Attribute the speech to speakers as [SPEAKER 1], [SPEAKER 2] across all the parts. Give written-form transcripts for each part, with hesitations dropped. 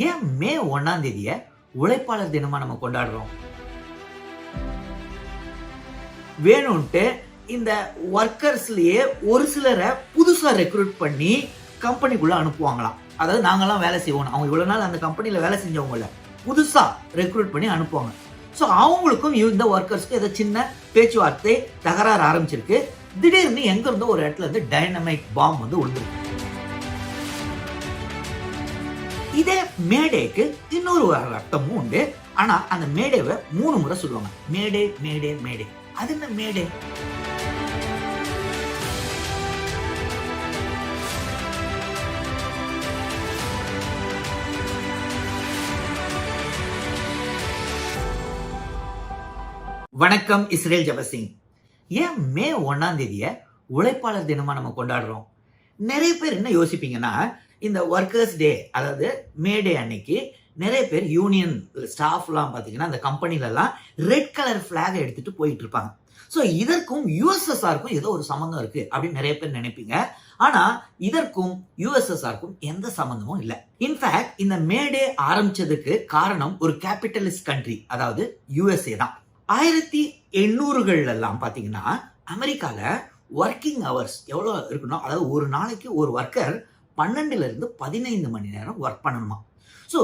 [SPEAKER 1] ஏன் மே 1ஆம் தேதிய உழைப்பாளர் தினமா நம்ம கொண்டாடுறோம்? வேணும்ட்டு இந்த ஒர்க்கர்ஸ்லயே ஒரு சிலரை புதுசா ரெக்ரூட் பண்ணி கம்பெனிக்குள்ள அனுப்புவாங்களாம். அதாவது நாங்கெல்லாம் வேலை செய்வோம், அவங்க இவ்வளவு நாள் அந்த கம்பெனில வேலை செஞ்சவங்கள புதுசா ரெக்ரூட் பண்ணி அனுப்புவாங்க. ஸோ அவங்களுக்கும் இந்த ஒர்க்கர்ஸ்க்கு ஏதோ சின்ன பேச்சுவார்த்தை தகராறு ஆரம்பிச்சிருக்கு. திடீர்னு எங்க இருந்தோ ஒரு இடத்துல இருந்து டைனமைட் பாம் வந்து விழுந்துருக்கு. இதே மேடேக்கு இன்னொரு அர்த்தமும் உண்டு. ஆனா அந்த மேடேவை 3 முறை சொல்லுவாங்க. மேடே மேடே மேடே. அது என்ன மேடே? வணக்கம், இஸ்ரேல் ஜபசிங். ஏன் மே 1ஆம் தேதிய உழைப்பாளர் தினமா நம்ம கொண்டாடுறோம்? நிறைய பேர் என்ன யோசிப்பீங்கன்னா, இந்த ஒர்க்கர்ஸ் டே, அதாவது மே டே அன்னைக்கு நிறைய பேர் யூனியன் ஸ்டாஃப்லாம் பார்த்தீங்கன்னா அந்த கம்பெனிலலாம் ரெட் கலர் ஃபிளாக் எடுத்துட்டு போயிட்டு இருப்பாங்க. ஸோ இதற்கும் யூஎஸ்எஸ்ஆருக்கும் ஏதோ ஒரு சம்மந்தம் இருக்கு அப்படின்னு நிறைய பேர் நினைப்பீங்க. ஆனா இதற்கும் யூஎஸ்எஸ்ஆருக்கும் எந்த சம்பந்தமும் இல்லை. இன்ஃபேக்ட் இந்த மே டே ஆரம்பிச்சதுக்கு காரணம் ஒரு கேபிட்டலிஸ்ட் கண்ட்ரி, அதாவது யூஎஸ்ஏ தான். 1800 பாத்தீங்கன்னா அமெரிக்கால ஒர்க்கிங் ஹவர்ஸ் எவ்வளவு இருக்கணும், அதாவது ஒரு நாளைக்கு ஒரு ஒர்க்கர் 12 இருந்து 15 மணி நேரம் ஒர்க் பண்ணணுமா. ஸோ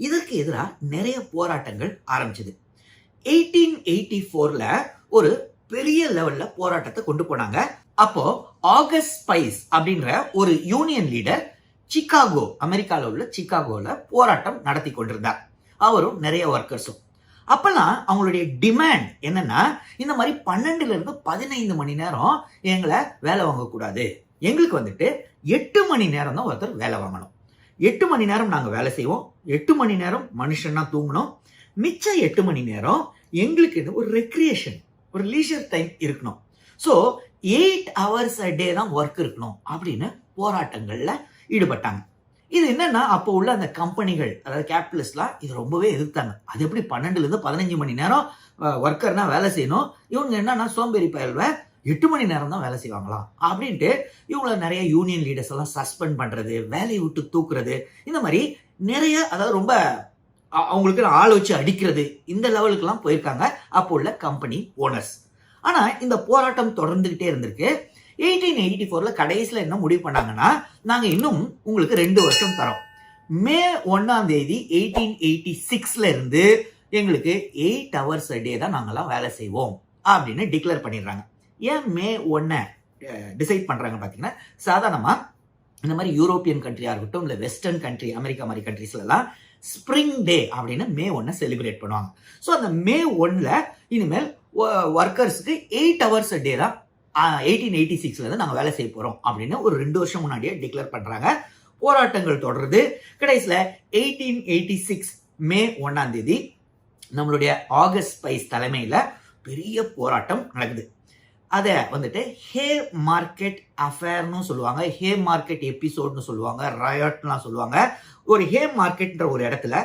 [SPEAKER 1] இதற்கு எதிராக நிறைய போராட்டங்கள் ஆரம்பிச்சது. 1884ல ஒரு பெரிய லெவல்ல போராட்டத்தை கொண்டு போனாங்க. அப்போ ஆகஸ்ட் ஸ்பைஸ் அப்படின்ற ஒரு யூனியன் லீடர் சிகாகோ, அமெரிக்கால உள்ள சிகாகோல போராட்டம் நடத்தி கொண்டிருந்தார். அவரும் நிறைய ஒர்க்கர்ஸும். அப்பெல்லாம் அவங்களுடைய டிமாண்ட் என்னன்னா, இந்த மாதிரி 12 இருந்து 15 மணி நேரம் எங்களை வேலை வாங்கக்கூடாது. எங்களுக்கு வந்துட்டு 8 மணி நேரம் தான் ஒருத்தர் வேலை வாங்கணும். 8 மணி நேரம் நாங்க வேலை செய்வோம். 8 மணி நேரம் மனுஷனா தூங்கணும். மிச்சம் 8 மணி நேரம் எங்களுக்கு ஒரு ரெக்ரியேஷன், ஒரு லீஷர் டைம் இருக்கணும். ஸோ 8 hours a day தான் ஒர்க் இருக்கணும் அப்படின்னு போராட்டங்கள்ல ஈடுபட்டாங்க. இது என்னன்னா, அப்போ உள்ள அந்த கம்பெனிகள், அதாவது கேபிட்டலிஸ்ட்லாம் இது ரொம்பவே எதிர்த்தாங்க. அது எப்படி 12 இருந்து 15 மணி நேரம் ஒர்க்கர்னா வேலை செய்யணும், இவங்க என்னன்னா சோம்பேறி பயல்வ 8 மணி நேரம் தான் வேலை செய்வாங்களாம் அப்படின்ட்டு இவங்கள நிறைய யூனியன் லீடர்ஸ் எல்லாம் சஸ்பெண்ட் பண்றது, வேலையை விட்டு தூக்குறது, இந்த மாதிரி நிறைய, அதாவது ரொம்ப அவங்களுக்கு ஆள் வச்சு அடிக்கிறது, இந்த லெவலுக்கு போயிருக்காங்க அப்போ உள்ள கம்பெனி ஓனர்ஸ். ஆனா இந்த போராட்டம் தொடர்ந்துகிட்டே இருந்திருக்கு. 1884ல கடைசியில என்ன முடிவு பண்ணாங்கன்னா, நாங்க இன்னும் உங்களுக்கு 2 வருஷம் தரோம். மே 1ஆம் தேதி 1886ல இருந்து எங்களுக்கு 8 hours a day தான் நாங்கெல்லாம் வேலை செய்வோம் அப்படின்னு டிக்ளேர் பண்ணிடுறாங்க. ஏன் மே 1 டிசைட் பண்றாங்க பாத்தீங்கன்னா, சாதாரணமா இந்த மாதிரி யூரோப்பியன் கண்ட்ரியா இருக்கட்டும், இல்ல வெஸ்டர்ன் கண்ட்ரி, அமெரிக்கா மாதிரி கண்ட்ரிஸ்ல எல்லாம் ஸ்பிரிங் டே அப்படின்னு மே 1 செலிப்ரேட் பண்ணுவாங்க. ஸோ அந்த மே 1ல இனிமேல் ஒர்க்கர்ஸ்க்கு 8 hours a day தான் 1886ல இருந்து நாங்க வேலை செய்ய போறோம் அப்படின்னு ஒரு 2 வருஷம் முன்னாடியே டிக்ளேர் பண்றாங்க. போராட்டங்கள் தொடருது. கடைசியில 1886 மே 1ஆம் தேதி நம்மளுடைய ஆகஸ்ட் ஸ்பைஸ் தலைமையில பெரிய போராட்டம் நடக்குது. அதை வந்துட்டு ஹே மார்க்கெட் அஃபேர்னு சொல்லுவாங்க, ஹே மார்க்கெட் எபிசோட்னு சொல்லுவாங்க, ராயட்லாம் சொல்லுவாங்க. ஒரு ஹே மார்க்கெட்ன்ற ஒரு இடத்துல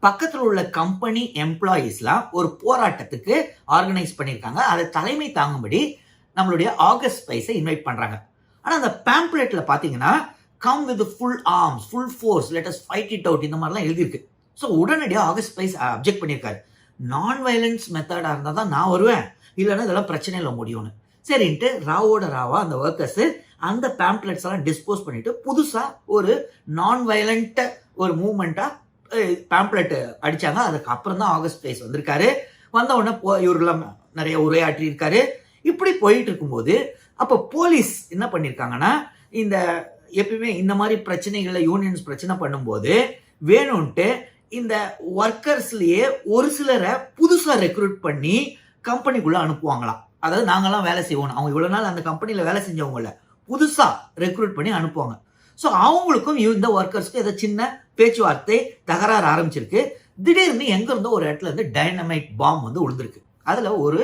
[SPEAKER 1] பக்கத்தில் உள்ள கம்பெனி எம்ப்ளாயீஸ்லாம் ஒரு போராட்டத்துக்கு ஆர்கனைஸ் பண்ணியிருக்காங்க. அதை தலைமை தாங்கும்படி நம்மளுடைய ஆகஸ்ட் ஸ்பைஸை இன்வைட் பண்றாங்க. ஆனா அந்த பேம்ப்ளெட்ல பாத்தீங்கன்னா, come with full arms, full force, let us fight it out, இந்த மாதிரிலாம் எழுதியிருக்கு. ஸோ உடனடியாக ஆகஸ்ட் ஸ்பைஸ் அப்ஜெக்ட் பண்ணியிருக்காரு. நான் வயலன்ஸ் மெத்தடா இருந்தா தான் நான் வருவேன், இல்லைன்னா இதெல்லாம் பிரச்சனையில முடியும்னு. சரின்ட்டு ராவோட ராவா அந்த ஒர்க்கர்ஸ் அந்த பேம்ப்ளெட்ஸ் எல்லாம் டிஸ்போஸ் பண்ணிட்டு புதுசா ஒரு நான் வயலண்ட் ஒரு மூவ்மெண்டா பேம்ப்ளெட் அடிச்சாங்க. அதுக்கு அப்புறம் தான் ஆகஸ்ட் ஸ்பைஸ் வந்திருக்காரு. வந்த உடனே இவரெல்லாம் நிறைய உரையாற்றி இருக்காரு. இப்படி போயிட்டு இருக்கும்போது அப்ப போலீஸ் என்ன பண்ணிருக்காங்கன்னா, இந்த எப்பயுமே இந்த மாதிரி பிரச்சனைகளை யூனியன்ஸ் பிரச்சனை பண்ணும்போது வேணும்ட்டு இந்த ஒர்க்கர்ஸ்லயே ஒரு சிலரை புதுசா ரெக்ரூட் பண்ணி கம்பெனிக்குள்ள அனுப்புவாங்களாம். அதாவது நாங்கெல்லாம் வேலை செய்வோம், அவங்க இவ்வளவு நாள் அந்த கம்பெனில வேலை செஞ்சவங்கள புதுசா ரெக்ரூட் பண்ணி அனுப்புவாங்க. ஸோ அவங்களுக்கும் இந்த ஒர்க்கர்ஸ்க்கு ஏதோ சின்ன பேச்சுவார்த்தை தகராறு ஆரம்பிச்சிருக்கு. திடீர்னு எங்க இருந்தோ ஒரு இடத்துல இருந்து டைனமைட் பாம் வந்து விழுந்திருக்கு. அதுல ஒரு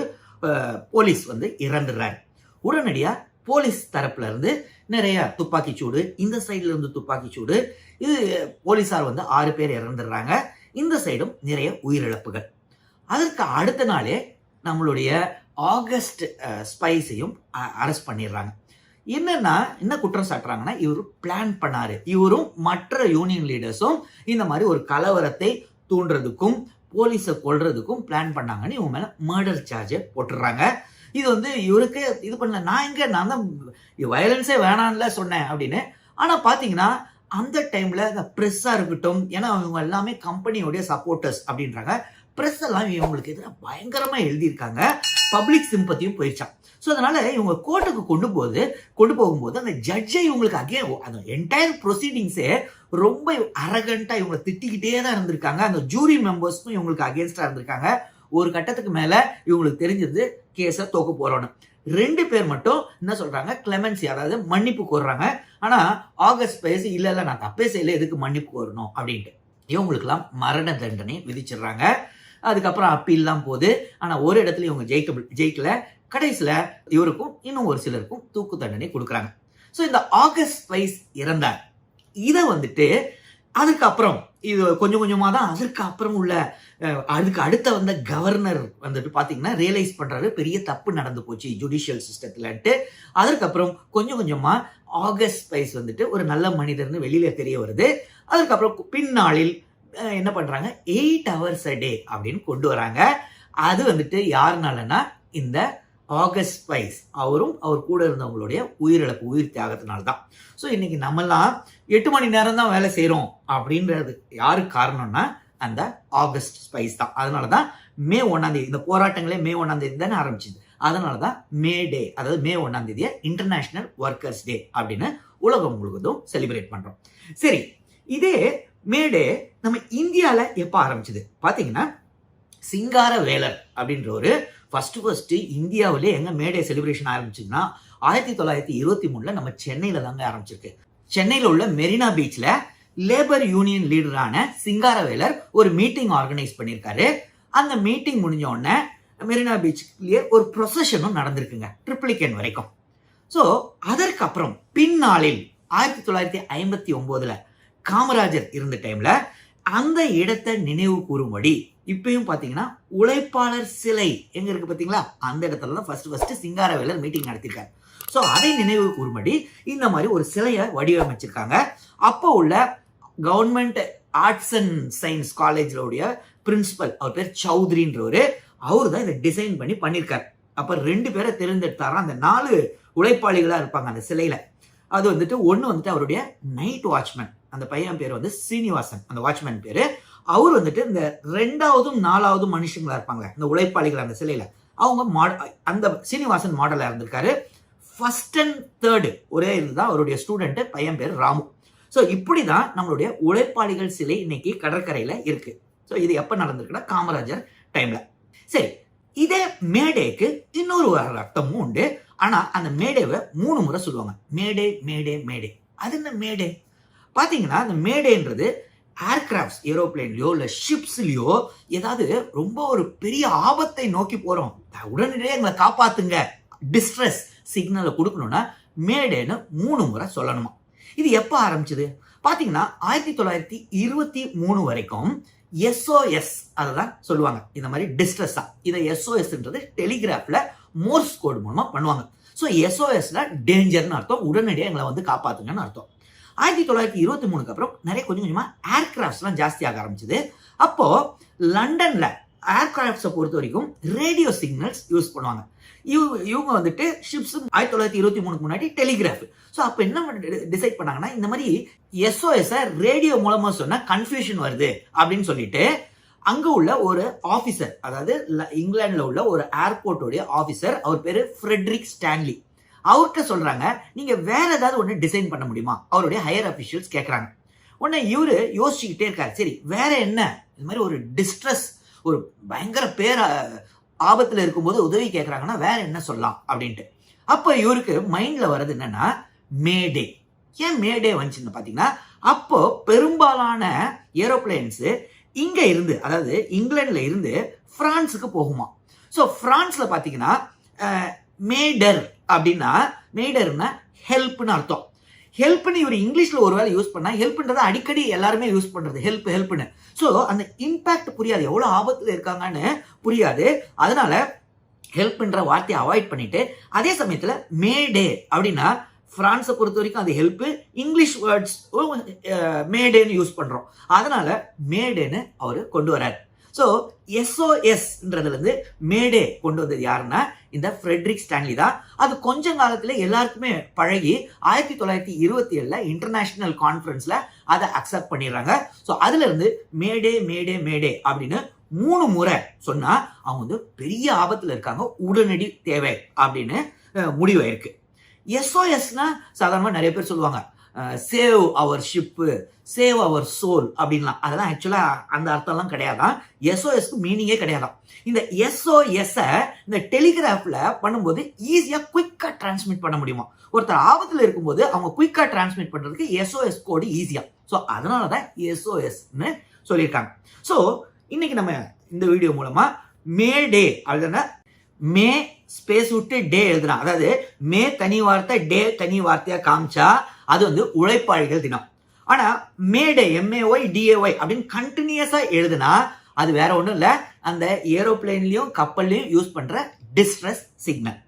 [SPEAKER 1] போலீஸ் வந்து இறந்துடுறாரு. உடனடியா போலீஸ் தரப்புல இருந்து நிறைய துப்பாக்கி சூடு, இந்த சைட்ல இருந்து துப்பாக்கி சூடு, இது போலீசார் வந்து 6 பேர் இறந்துடுறாங்க. இந்த சைடும் நிறைய உயிரிழப்புகள். அதற்கு அடுத்த நாளே நம்மளுடைய ஆகஸ்ட் ஸ்பைஸையும் அரெஸ்ட் பண்ணிடுறாங்க. என்னன்னா என்ன குற்றம் சாட்டுறாங்கன்னா, இவரு பிளான் பண்ணாரு. இவரும் மற்ற யூனியன் லீடர்ஸும் இந்த மாதிரி ஒரு கலவரத்தை தூண்டுறதுக்கும் போலீஸை கொல்றதுக்கும் பிளான் பண்ணாங்கன்னு இவங்க மேல மர்டர் சார்ஜ் போட்டுடுறாங்க. இது வந்து இவருக்கு இது பண்ணல, நான் தான் வயலன்ஸே வேணாம்ல சொன்னேன் அப்படின்னு. ஆனா பாத்தீங்கன்னா அந்த டைம்ல இந்த பிரஸ்ஸா இருக்கட்டும், ஏன்னா அவங்க எல்லாமே கம்பெனியோடைய சப்போர்ட்டர்ஸ் அப்படின்றாங்க, பிரஸ் எல்லாம் இவங்களுக்கு எதிராக பயங்கரமா எழுதியிருக்காங்க. பப்ளிக் சிம்பத்தியும் போயிடுச்சான். ஸோ அதனால இவங்க கோர்ட்டுக்கு கொண்டு போகும்போது அந்த ஜட்ஜை இவங்களுக்கு அந்த என்டையர் ப்ரொசீடிங்ஸே ரொம்ப அரகண்டா இவங்களை திட்டிக்கிட்டே தான் இருந்திருக்காங்க. அந்த ஜூரி மெம்பர்ஸும் இவங்களுக்கு அகேன்ஸ்டா இருந்திருக்காங்க. ஒரு கட்டத்துக்கு மேல இவங்களுக்கு தெரிஞ்சது கேஸை தோக்க போறோம்னு. 2 பேர் மட்டும் என்ன சொல்றாங்க, கிளெமென்சி, அதாவது மன்னிப்பு கோர்றாங்க. ஆனா ஆகஸ்ட் பைஸ் இல்ல நான் தப்பே செய்யல, எதுக்கு மன்னிப்பு கோரணும் அப்படின்ட்டு இவங்களுக்கு எல்லாம் மரண தண்டனை விதிச்சிடுறாங்க. அதுக்கப்புறம் அப்பீல்லாம் போகுது. ஆனா ஒரு இடத்துல இவங்க ஜெயிக்கல. கடைசியில இவருக்கும் இன்னும் ஒரு சிலருக்கும் தூக்கு தண்டனை கொடுக்குறாங்க. ஸோ இந்த ஆகஸ்ட் பைஸ் இறந்தார். இதை வந்துட்டு அதுக்கப்புறம் இது கொஞ்சம் கொஞ்சமா தான் அதற்கு அப்புறம் உள்ள அதுக்கு அடுத்த வந்த கவர்னர் வந்துட்டு பாத்தீங்கன்னா ரியலைஸ் பண்றாரு பெரிய தப்பு நடந்து போச்சு ஜுடிஷியல் சிஸ்டத்துலன்ட்டு. அதுக்கப்புறம் கொஞ்சம் கொஞ்சமா ஆகஸ்ட் பைஸ் வந்துட்டு ஒரு நல்ல மனிதர்னு வெளியில தெரிய வருது. அதுக்கப்புறம் பின்னாளில் என்ன பண்றாங்க, 8 hours a day அப்படின்னு கொண்டு வராங்க. அது வந்துட்டு யாருனாலன்னா இந்த ஆகஸ்ட் பைஸ் அவரும் அவர் கூட இருந்தவங்களுடைய உயிர் தியாகத்தினால்தான். ஸோ இன்னைக்கு நம்மெல்லாம் 8 மணி நேரம் தான் வேலை செய்யறோம் அப்படின்றது யாருக்கு காரணம்னா அந்த ஆகஸ்ட் ஸ்பைஸ் தான். அதனாலதான் மே 1 இந்த போராட்டங்களே மே 1 தானே ஆரம்பிச்சது. அதனாலதான் மே டே, அதாவது மே 1 இன்டர்நேஷனல் ஒர்க்கர்ஸ் டே அப்படின்னு உலகம் முழுவதும் செலிப்ரேட் பண்றோம். சரி, இதே மே டே நம்ம இந்தியால எப்ப ஆரம்பிச்சது பாத்தீங்கன்னா, சிங்காரவேலர் அப்படின்ற ஒரு ஃபர்ஸ்ட் இந்தியாவிலே எங்க மேடே செலிப்ரேஷன் ஆரம்பிச்சதுன்னா 1923 நம்ம சென்னையில தாங்க ஆரம்பிச்சிருக்கு. சென்னையில உள்ள மெரினா பீச்ல லேபர் யூனியன் லீடரான சிங்காரவேலர் ஒரு மீட்டிங் ஆர்கனைஸ் பண்ணியிருக்காரு. அந்த மீட்டிங் முடிஞ்ச உடனே மெரினா பீச்லயே ஒரு ப்ரொசஷனும் நடந்திருக்குங்க, ட்ரிப்ளிகேன் வரைக்கும். ஸோ அதற்கப்புறம் பின்னாளில் 1959 காமராஜர் இருந்த டைம்ல அந்த இடத்தை நினைவு கூறும்படி இப்பயும் பாத்தீங்கன்னா உழைப்பாளர் சிலை எங்க இருக்கு பாத்தீங்களா, அந்த இடத்துல தான் ஃபர்ஸ்ட் சிங்காரவேலர் மீட்டிங் நடத்திருக்காரு. ஸோ அதை நினைவு கூறும்படி இந்த மாதிரி ஒரு சிலையை வடிவமைச்சிருக்காங்க. அப்போ உள்ள கவர்மெண்ட் ஆர்ட்ஸ் அண்ட் சயின்ஸ் காலேஜோடைய பிரின்சிபல், அவர் பேர் சௌத்ரின்றவரு, அவரு தான் இதை டிசைன் பண்ணியிருக்காரு. அப்ப 2 பேரை தேர்ந்தெடுத்தாரா, அந்த 4 உழைப்பாளிகளா இருப்பாங்க அந்த சிலையில. அது வந்துட்டு ஒண்ணு வந்துட்டு அவருடைய நைட் வாட்ச்மேன், அந்த பையன் பேர் வந்து சீனிவாசன், அந்த வாட்ச்மேன் பேரு. அவர் வந்துட்டு இந்த 2வது 4வது மனுஷங்களா இருப்பாங்க இந்த உழைப்பாளிகள் அந்த சிலையில, அவங்க அந்த சீனிவாசன் மாடலா இருந்திருக்காரு. 1st and 3rd ஒரே இதுதான் அவருடைய ஸ்டூடெண்ட், பையன் பேர் ராமு. ஸோ இப்படிதான் நம்மளுடைய உழைப்பாளிகள் சிலை இன்னைக்கு கடற்கரையில இருக்கு. ஸோ இது எப்ப நடந்திருக்குன்னா காமராஜர் டைம்ல. சரி, இதே மேடேக்கு இன்னொரு அர்த்தமும் உண்டு. ஆனா அந்த மேடேவை 3 முறை சொல்லுவாங்க, மேடே மேடே மேடே. அது என்ன மேடே பாத்தீங்கன்னா, அந்த மேடேன்றது ஏர்கிராப்ட்ஸ், ஏரோப்ளேன்லயோ இல்ல ஷிப்ஸ்லயோ ஏதாவது ரொம்ப ஒரு பெரிய ஆபத்தை நோக்கி போறோம், உடனடியே எங்களை காப்பாத்துங்க, டிஸ்ட்ரெஸ் சிக்னலை கொடுக்கணும்னா மேடேன்னு 3 முறை சொல்லணுமா. இது எப்ப ஆரம்பிச்சது பாத்தீங்கன்னா 1923 வரைக்கும் SOS அததான் சொல்லுவாங்க, இந்த மாதிரி டிஸ்ட்ரெஸ் தான். இதை SOSன்றது டெலிகிராஃப்ல மோர்ஸ் கோடு மூலமா பண்ணுவாங்க. ஸோ SOSல டேஞ்சர்னு அர்த்தம், உடனடியாக எங்களை வந்து காப்பாத்துங்கன்னு அர்த்தம். 1923 அப்புறம் நிறைய கொஞ்சம் கொஞ்சமா ஏர்கிராஃப்ட்ஸ்லாம் ஜாஸ்தியாக ஆரம்பிச்சது. அப்போ லண்டன்ல ஏர்கிராஃப்ட்ஸை பொறுத்த வரைக்கும் ரேடியோ சிக்னல்ஸ் யூஸ் பண்ணுவாங்க. இவங்க வந்துட்டு ஷிப்ஸ் 1923 முன்னாடி டெலிகிராஃப். ஸோ அப்போ என்ன டிசைட் பண்ணாங்கன்னா, இந்த மாதிரி SOS ரேடியோ மூலமா சொன்னா கன்ஃபியூஷன் வருது அப்படின்னு சொல்லிட்டு அங்க உள்ள ஒரு ஆபீசர், அதாவது இங்கிலாந்துல உள்ள ஒரு ஏர்போர்ட்டோடைய ஆபீசர், அவர் பேரு ஃப்ரெட்ரிக் ஸ்டான்லி, அவர்கிட்ட சொல்றாங்க, நீங்க வேற ஏதாவது ஒண்ணு டிசைன் பண்ண முடியுமா, அவருடைய ஹையர் அபிஷியல்ஸ் கேட்கறாங்க. உடனே இவரு யோசிச்சுக்கிட்டே இருக்காரு, சரி வேற என்ன, இந்த மாதிரி ஒரு டிஸ்ட்ரெஸ், ஒரு பயங்கர ஆபத்துல இருக்கும்போது உதவி கேட்கறாங்கன்னா வேற என்ன சொல்லலாம் அப்படின்ட்டு. அப்ப இவருக்கு மைண்ட்ல வர்றது என்னன்னா மேடே. ஏன் மேடே வந்துச்சுன்னு பாத்தீங்கன்னா, அப்போ பெரும்பாலான ஏரோப்ளேன்ஸ் இங்க இருந்து, அதாவது இங்கிலாந்துல இருந்து பிரான்ஸுக்கு போகுமா. ஸோ பிரான்ஸ்ல பாத்தீங்கன்னா மேடர் அப்படின்னா, மேடர்னா ஹெல்ப்னு அர்த்தம். ஹெல்ப்னு இவர் இங்கிலீஷ்ல ஒருவேளை யூஸ் பண்ணா, ஹெல்ப்ன்றதை அடிக்கடி எல்லாருமே யூஸ் பண்றது, ஹெல்ப்னு. ஸோ அந்த இம்பாக்ட் புரியாது, எவ்வளவு ஆபத்துல இருக்காங்கன்னு புரியாது. அதனால ஹெல்ப்ன்ற வார்த்தையை அவாய்ட் பண்ணிட்டு, அதே சமயத்துல மேடே அப்படின்னா பிரான்ஸை பொறுத்த வரைக்கும் அது ஹெல்ப். இங்கிலீஷ் வேர்ட்ஸ் மேடேன்னு யூஸ் பண்றோம். அதனால மேடேன்னு அவரு கொண்டு வராரு. ஸோ SOSன்றதுல இருந்து மேடே கொண்டு வந்தது யாருன்னா இந்த ஃப்ரெட்ரிக் ஸ்டான்லி தான். அது கொஞ்ச காலத்துல எல்லாருக்குமே பழகி 1927 இன்டர்நேஷனல் கான்ஃபரன்ஸ்ல அதை அக்செப்ட் பண்ணிடுறாங்க. ஸோ அதுல இருந்து மேடே மேடே மேடே அப்படின்னு 3 முறை சொன்னா அவங்க வந்து பெரிய ஆபத்துல இருக்காங்க, உடனடி தேவை அப்படின்னு முடிவாயிருக்கு. SOSனா சாதாரணமா நிறைய பேர் சொல்லுவாங்க save our ship, save our soul அப்படின்லாம். அதெல்லாம் ஆக்சுவலா அந்த அர்த்தம்லாம் கிடையாதான். SOSக்கு மீனிங்கே கிடையாதான். இந்த SOS இந்த டெலிகிராஃப்ல பண்ணும்போது ஈஸியா குயிக்கா டிரான்ஸ்மிட் பண்ண முடியுமா. ஒருத்தர் ஆபத்துல இருக்கும்போது அவங்க குயிக்கா டிரான்ஸ்மிட் பண்றதுக்கு SOS கோடு ஈஸியா. ஸோ அதனாலதான் SOSன்னு சொல்லியிருக்காங்க. ஸோ இன்னைக்கு நம்ம இந்த வீடியோ மூலமா மே டே அப்படின்னா மே ஸ்பேஸ் விட்டு டே எழுதுனா, அதாவது மே தனி வார்த்தை டே தனி வார்த்தையா காமிச்சா அது வந்து உழைப்பாளிகள் தினம். ஆனா மேடே MAY DAY அப்படின்னு கண்டினியூஸா எழுதுனா அது வேற ஒண்ணும் இல்ல, அந்த ஏரோப்ளேன்லயும் கப்பல்லையும் யூஸ் பண்ற டிஸ்ட்ரெஸ் சிக்னல்.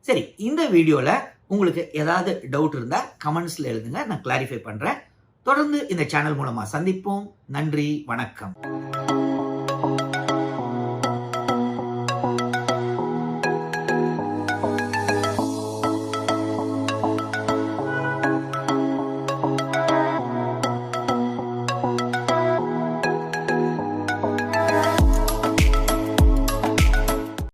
[SPEAKER 1] சரி, இந்த வீடியோல உங்களுக்கு ஏதாவது டவுட் இருந்தா கமெண்ட்ஸ்ல எழுதுங்க, நான் கிளாரிஃபை பண்றேன். தொடர்ந்து இந்த சேனல் மூலமா சந்திப்போம். நன்றி, வணக்கம்.